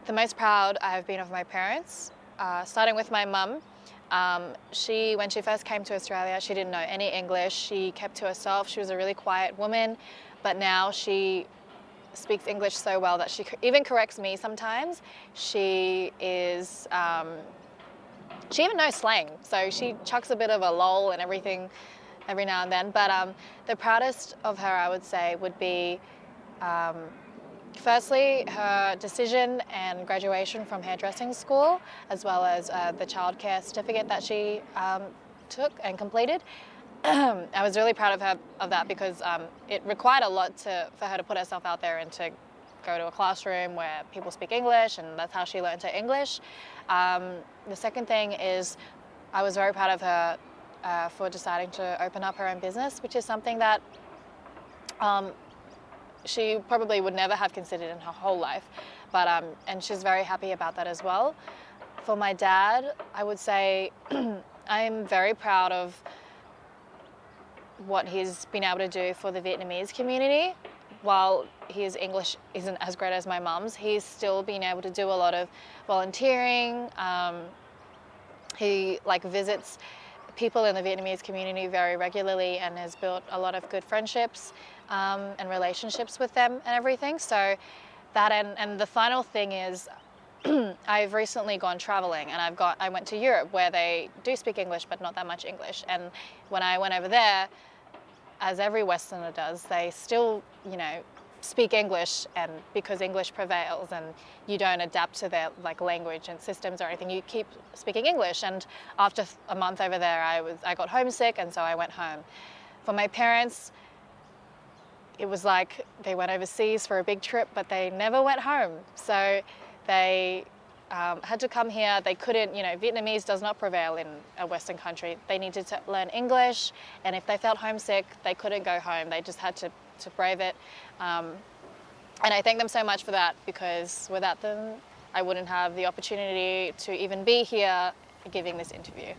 The most proud I have been of my parents, starting with my mum. When she first came to Australia, she didn't know any English. She kept to herself. She was a really quiet woman, but now she speaks English so well that she even corrects me sometimes. She even knows slang, so she chucks a bit of a lol and everything every now and then. But the proudest of her, I would say, would be firstly, her decision and graduation from hairdressing school, as well as the childcare certificate that she took and completed. I was really proud of her of that because it required a lot for her to put herself out there and to go to a classroom where people speak English, and that's how she learned her English. The second thing is I was very proud of her for deciding to open up her own business, which is something that she probably would never have considered in her whole life, and she's very happy about that as well. For my dad, I would say I'm very proud of what he's been able to do for the Vietnamese community. While his English isn't as great as my mum's, he's still been able to do a lot of volunteering. He visits people in the Vietnamese community very regularly and has built a lot of good friendships and relationships with them and everything. So that, and the final thing is I've recently gone traveling, and I went to Europe where they do speak English but not that much English. And when I went over there, as every Westerner does, they still, speak English, and because English prevails and you don't adapt to their language and systems or anything, you keep speaking English. And after a month over there, I got homesick, and so I went home. For my parents, it was like they went overseas for a big trip, but they never went home. So they had to come here. They couldn't, Vietnamese does not prevail in a Western country. They needed to learn English, and if they felt homesick, they couldn't go home. They just had to brave it. And I thank them so much for that, because without them, I wouldn't have the opportunity to even be here giving this interview.